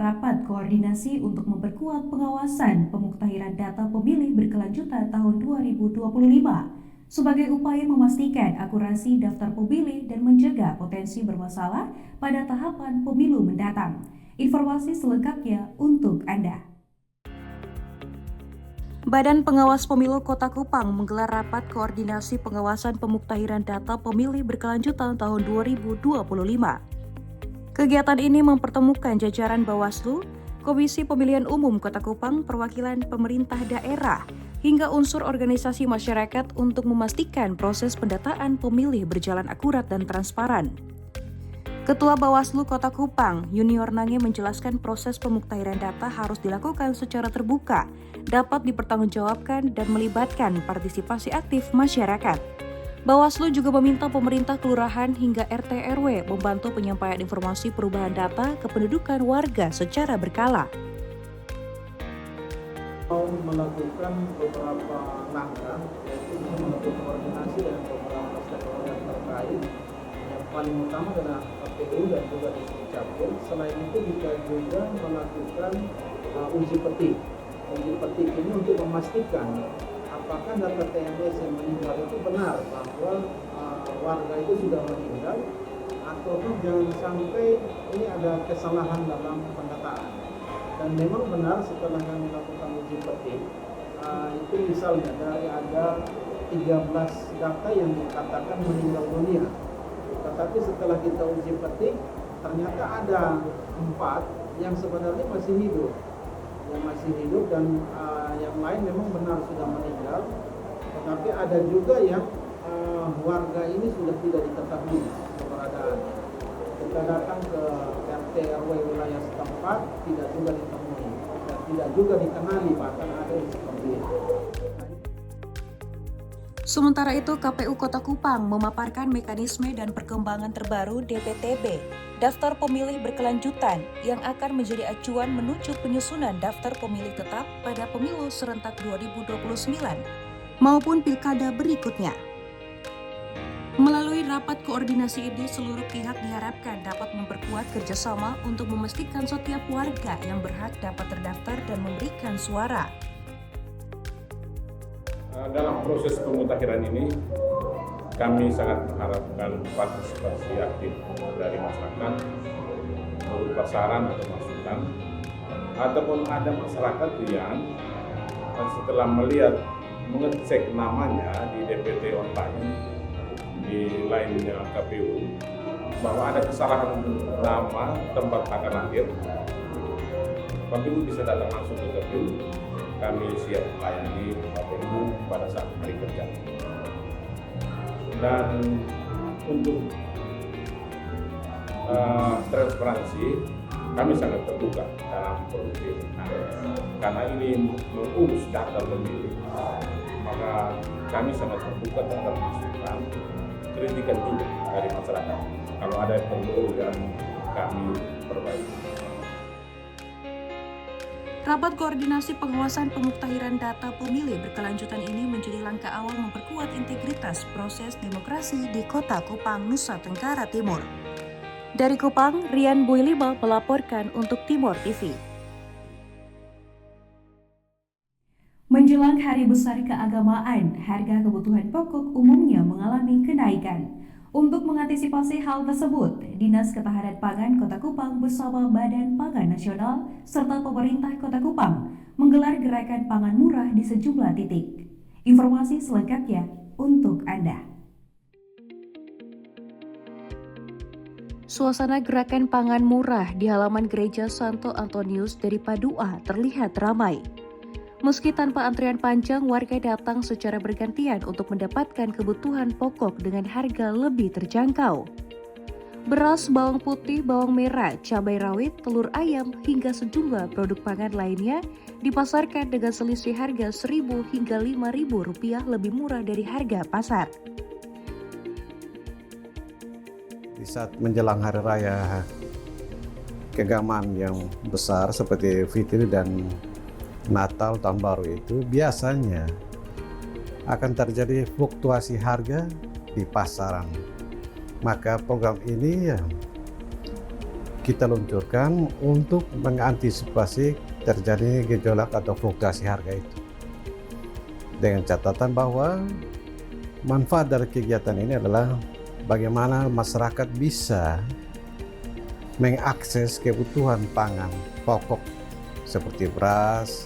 rapat koordinasi untuk memperkuat pengawasan pemuktahiran data pemilih berkelanjutan tahun 2025 sebagai upaya memastikan akurasi daftar pemilih dan mencegah potensi bermasalah pada tahapan pemilu mendatang. Informasi selengkapnya untuk Anda. Badan Pengawas Pemilu Kota Kupang menggelar rapat koordinasi pengawasan pemuktahiran data pemilih berkelanjutan tahun 2025. Kegiatan ini mempertemukan jajaran Bawaslu, Komisi Pemilihan Umum Kota Kupang, perwakilan pemerintah daerah, hingga unsur organisasi masyarakat untuk memastikan proses pendataan pemilih berjalan akurat dan transparan. Ketua Bawaslu Kota Kupang, Junior Nange, menjelaskan proses pemuktahiran data harus dilakukan secara terbuka, dapat dipertanggungjawabkan dan melibatkan partisipasi aktif masyarakat. Bawaslu juga meminta pemerintah kelurahan hingga RT RW membantu penyampaian informasi perubahan data kependudukan warga secara berkala. Melakukan beberapa langkah, yaitu melakukan koordinasi dengan beberapa stakeholder terkait. Yang paling utama adalah KPU dan juga Dukcapil. Selain itu kita juga melakukan uji petik. Uji petik ini untuk memastikan apakah data TNS yang meninggal itu benar bahwa warga itu sudah meninggal, ataupun jangan sampai ini ada kesalahan dalam pendataan. Dan memang benar setelah kami lakukan uji petik, itu misalnya dari ada 13 data yang dikatakan meninggal dunia, tetapi setelah kita uji petik ternyata ada 4 yang sebenarnya masih hidup, dan yang lain memang benar sudah meninggal, tetapi ada juga yang warga ini sudah tidak diketahui keberadaan. Kita datang ke RT RW wilayah setempat, tidak juga ditemui dan tidak juga dikenali, bahkan ada yang seperti itu. Sementara itu, KPU Kota Kupang memaparkan mekanisme dan perkembangan terbaru DPTB, Daftar Pemilih Berkelanjutan, yang akan menjadi acuan menuju penyusunan daftar pemilih tetap pada pemilu serentak 2029 maupun pilkada berikutnya. Melalui rapat koordinasi ini, seluruh pihak diharapkan dapat memperkuat kerjasama untuk memastikan setiap warga yang berhak dapat terdaftar dan memberikan suara. Dalam proses pemutahiran ini, kami sangat mengharapkan partisipasi aktif dari masyarakat, berupa saran atau masukan, ataupun ada masyarakat yang setelah mengecek namanya di DPT online, di lainnya KPU, bahwa ada kesalahan nama tempat tanggal lahir, KPU bisa datang langsung ke KPU. Kami siap melayani Bapak Ibu pada saat hari kerja. Dan untuk transparansi, kami sangat terbuka dalam proses karena ini mengurus data pemilih, maka kami sangat terbuka terhadap masukan, kritikan juga dari masyarakat. Kalau ada yang perlu yang kami perbaiki. Rapat koordinasi pengawasan pemuktahiran data pemilih berkelanjutan ini menjadi langkah awal memperkuat integritas proses demokrasi di Kota Kupang, Nusa Tenggara Timur. Dari Kupang, Rian Builiba melaporkan untuk Timor TV. Menjelang Hari Besar Keagamaan, harga kebutuhan pokok umumnya mengalami kenaikan. Untuk mengantisipasi hal tersebut, Dinas Ketahanan Pangan Kota Kupang bersama Badan Pangan Nasional serta pemerintah Kota Kupang menggelar gerakan pangan murah di sejumlah titik. Informasi selengkapnya untuk Anda. Suasana gerakan pangan murah di halaman Gereja Santo Antonius dari Padua terlihat ramai. Meski tanpa antrian panjang, warga datang secara bergantian untuk mendapatkan kebutuhan pokok dengan harga lebih terjangkau. Beras, bawang putih, bawang merah, cabai rawit, telur ayam, hingga sejumlah produk pangan lainnya dipasarkan dengan selisih harga Rp1.000 hingga Rp5.000 lebih murah dari harga pasar. Di saat menjelang hari raya keagamaan yang besar seperti Fitri dan Natal, Tahun Baru itu biasanya akan terjadi fluktuasi harga di pasaran. Maka program ini kita luncurkan untuk mengantisipasi terjadinya gejolak atau fluktuasi harga itu. Dengan catatan bahwa manfaat dari kegiatan ini adalah bagaimana masyarakat bisa mengakses kebutuhan pangan pokok seperti beras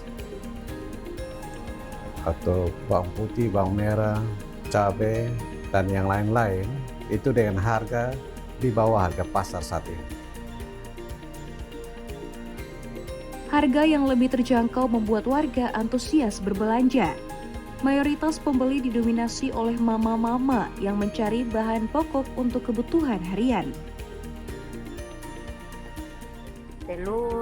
atau bawang putih, bawang merah, cabai, dan yang lain-lain itu dengan harga di bawah harga pasar saat ini. Harga yang lebih terjangkau membuat warga antusias berbelanja. Mayoritas pembeli didominasi oleh mama-mama yang mencari bahan pokok untuk kebutuhan harian.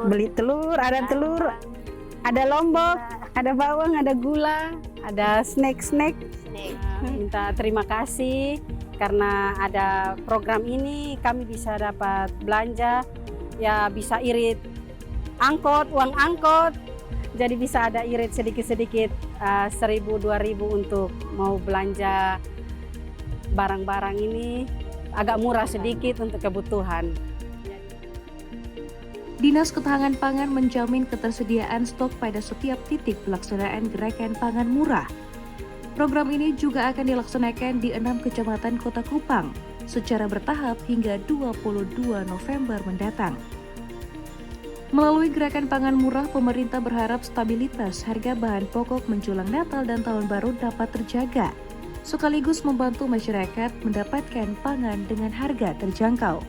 Beli telur, ada lombok, ada bawang, ada gula, ada snack. Minta terima kasih karena ada program ini kami bisa dapat belanja, ya bisa irit uang angkot, jadi bisa ada irit sedikit-sedikit 1.000-2.000 untuk mau belanja barang-barang ini, agak murah sedikit untuk kebutuhan. Dinas Ketahanan Pangan menjamin ketersediaan stok pada setiap titik pelaksanaan gerakan pangan murah. Program ini juga akan dilaksanakan di 6 kecamatan Kota Kupang secara bertahap hingga 22 November mendatang. Melalui gerakan pangan murah, pemerintah berharap stabilitas harga bahan pokok menjelang Natal dan Tahun Baru dapat terjaga, sekaligus membantu masyarakat mendapatkan pangan dengan harga terjangkau.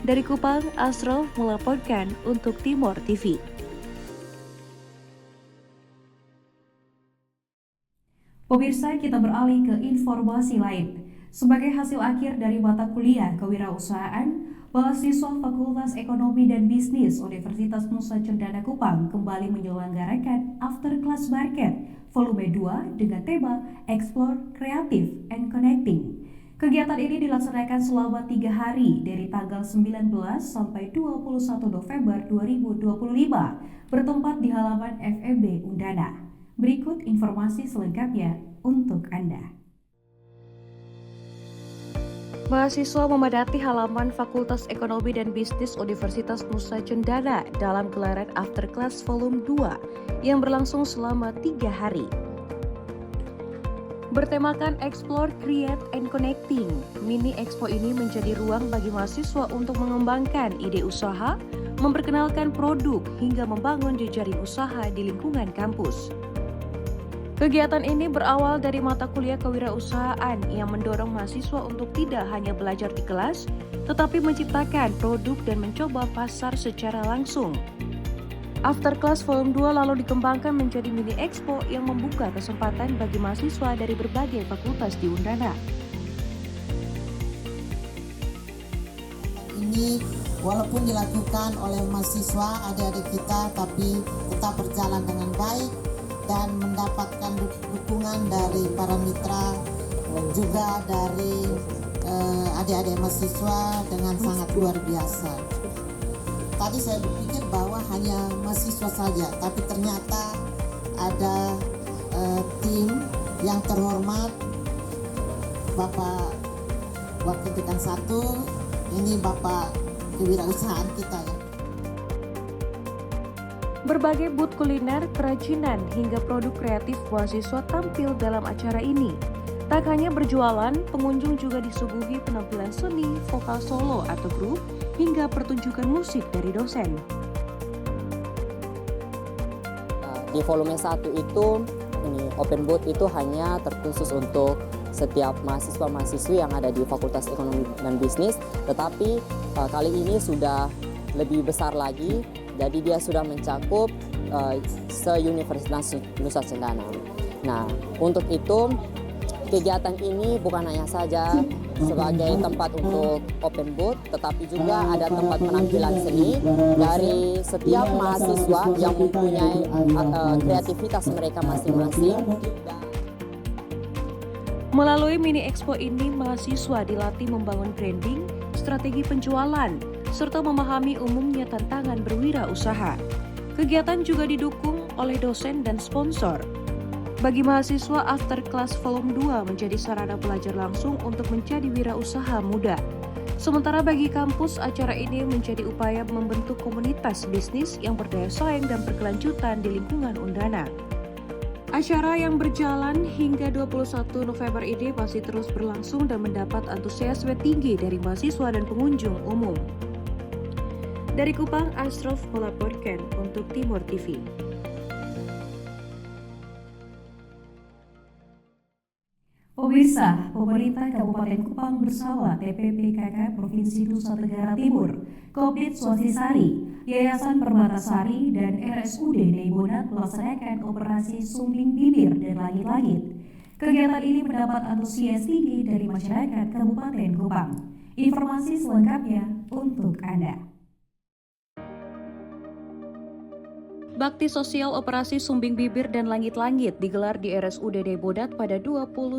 Dari Kupang, Asrul melaporkan untuk Timor TV. Pemirsa, kita beralih ke informasi lain. Sebagai hasil akhir dari mata kuliah kewirausahaan, mahasiswa Fakultas Ekonomi dan Bisnis Universitas Nusa Cendana Kupang kembali menyelenggarakan After Class Market Volume 2 dengan tema Explore, Creative, and Connecting. Kegiatan ini dilaksanakan selama 3 hari dari tanggal 19 sampai 21 November 2025 bertempat di halaman FEB Undana. Berikut informasi selengkapnya untuk Anda. Mahasiswa memadati halaman Fakultas Ekonomi dan Bisnis Universitas Nusa Cendana dalam gelaran After Class Volume 2 yang berlangsung selama 3 hari. Bertemakan Explore, Create, and Connecting, Mini Expo ini menjadi ruang bagi mahasiswa untuk mengembangkan ide usaha, memperkenalkan produk, hingga membangun jejaring usaha di lingkungan kampus. Kegiatan ini berawal dari mata kuliah kewirausahaan yang mendorong mahasiswa untuk tidak hanya belajar di kelas, tetapi menciptakan produk dan mencoba pasar secara langsung. After Class Volume 2 lalu dikembangkan menjadi Mini Expo yang membuka kesempatan bagi mahasiswa dari berbagai fakultas di Undana. Ini walaupun dilakukan oleh mahasiswa adik-adik kita, tapi tetap berjalan dengan baik dan mendapatkan dukungan dari para mitra dan juga dari adik-adik mahasiswa dengan sangat luar biasa. Tadi saya berpikir bahwa hanya mahasiswa saja, tapi ternyata ada tim yang terhormat, Bapak Wakil Dekan 1, ini Bapak kewirausahaan kita ya. Berbagai booth kuliner, kerajinan, hingga produk kreatif mahasiswa tampil dalam acara ini. Tak hanya berjualan, pengunjung juga disuguhi penampilan seni, vokal solo atau grup, hingga pertunjukan musik dari dosen. Di volume 1 itu, ini open booth itu hanya terkhusus untuk setiap mahasiswa-mahasiswi yang ada di Fakultas Ekonomi dan Bisnis, tetapi kali ini sudah lebih besar lagi, jadi dia sudah mencakup se-Universitas Nusa Cendana. Nah, untuk itu kegiatan ini bukan hanya saja sebagai tempat untuk open booth, tetapi juga ada tempat penampilan seni dari setiap mahasiswa yang mempunyai kreativitas mereka masing-masing. Melalui Mini Expo ini, mahasiswa dilatih membangun branding, strategi penjualan, serta memahami umumnya tantangan berwirausaha. Kegiatan juga didukung oleh dosen dan sponsor. Bagi mahasiswa, After Class Volume 2 menjadi sarana belajar langsung untuk menjadi wirausaha muda. Sementara bagi kampus, acara ini menjadi upaya membentuk komunitas bisnis yang berdaya saing dan berkelanjutan di lingkungan Undana. Acara yang berjalan hingga 21 November ini masih terus berlangsung dan mendapat antusiasme tinggi dari mahasiswa dan pengunjung umum. Dari Kupang, Ashraf melaporkan untuk Timur TV. Pemirsa, pemerintah Kabupaten Kupang bersama TPPKK Provinsi Nusa Tenggara Timur, Kopdit Swastisari, Yayasan Permatasari, dan RSUD Daybodat melaksanakan operasi sumbing bibir dan langit-langit. Kegiatan ini mendapat antusias tinggi dari masyarakat Kabupaten Kupang. Informasi selengkapnya untuk Anda. Bakti Sosial Operasi Sumbing Bibir dan Langit-Langit digelar di RSUD Daybodat pada 20-22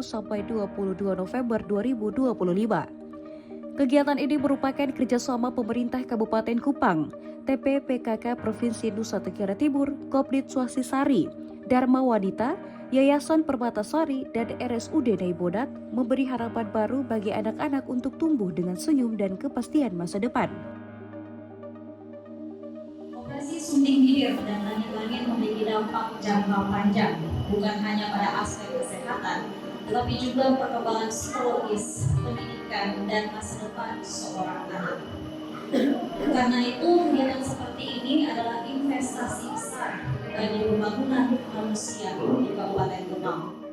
November 2025. Kegiatan ini merupakan kerjasama pemerintah Kabupaten Kupang, TPPKK Provinsi Nusa Tenggara Timur, Kopdit Swastisari, Dharma Wanita, Yayasan Permatasari, dan RSUD Daybodat memberi harapan baru bagi anak-anak untuk tumbuh dengan senyum dan kepastian masa depan. Operasi sumbing bibir dan langit-langit memiliki dampak jangka panjang, bukan hanya pada aspek kesehatan, tetapi juga perkembangan psikologis, pendidikan, dan masa depan seorang anak. Karena itu, kegiatan seperti ini adalah investasi besar bagi pembangunan manusia di Kabupaten Kupang.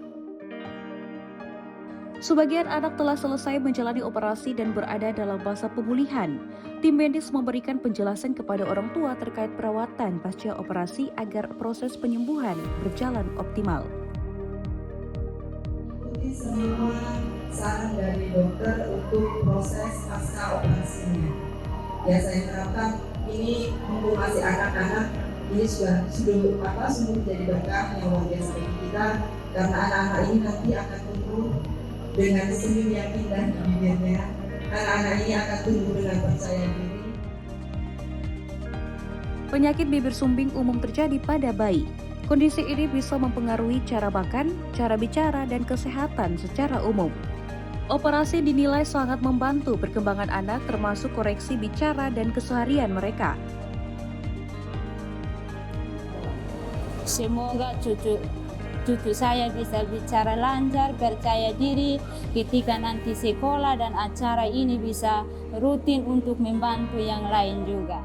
Sebagian anak telah selesai menjalani operasi dan berada dalam masa pemulihan. Tim medis memberikan penjelasan kepada orang tua terkait perawatan pasca operasi agar proses penyembuhan berjalan optimal. Ikuti semua saran dari dokter untuk proses pasca operasinya. Ya, saya harapkan ini mumpung masih anak-anak, ini sudah menjadi berkah yang luar biasa bagi kita, karena anak-anak ini nanti akan tumbuh dengan senyum yang indah di bibirnya. Anak-anak ini akan tumbuh dengan percaya diri. Penyakit bibir sumbing umum terjadi pada bayi. Kondisi ini bisa mempengaruhi cara makan, cara bicara, dan kesehatan secara umum. Operasi dinilai sangat membantu perkembangan anak termasuk koreksi bicara dan keseharian mereka. Semoga cucu saya bisa bicara lancar, percaya diri ketika nanti sekolah, dan acara ini bisa rutin untuk membantu yang lain juga.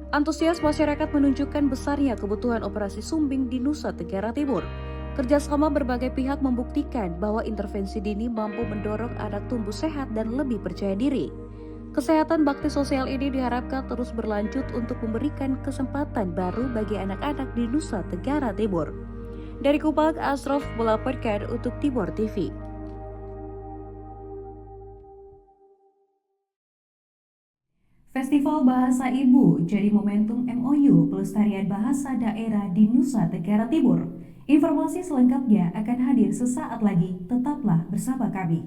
Antusias masyarakat menunjukkan besarnya kebutuhan operasi sumbing di Nusa Tenggara Timur. Kerjasama berbagai pihak membuktikan bahwa intervensi dini mampu mendorong anak tumbuh sehat dan lebih percaya diri. Kesehatan bakti sosial ini diharapkan terus berlanjut untuk memberikan kesempatan baru bagi anak-anak di Nusa Tenggara Timur. Dari Kupang, Ashraf melaporkan untuk Timur TV. Festival Bahasa Ibu jadi momentum MOU pelestarian bahasa daerah di Nusa Tenggara Timur. Informasi selengkapnya akan hadir sesaat lagi. Tetaplah bersama kami.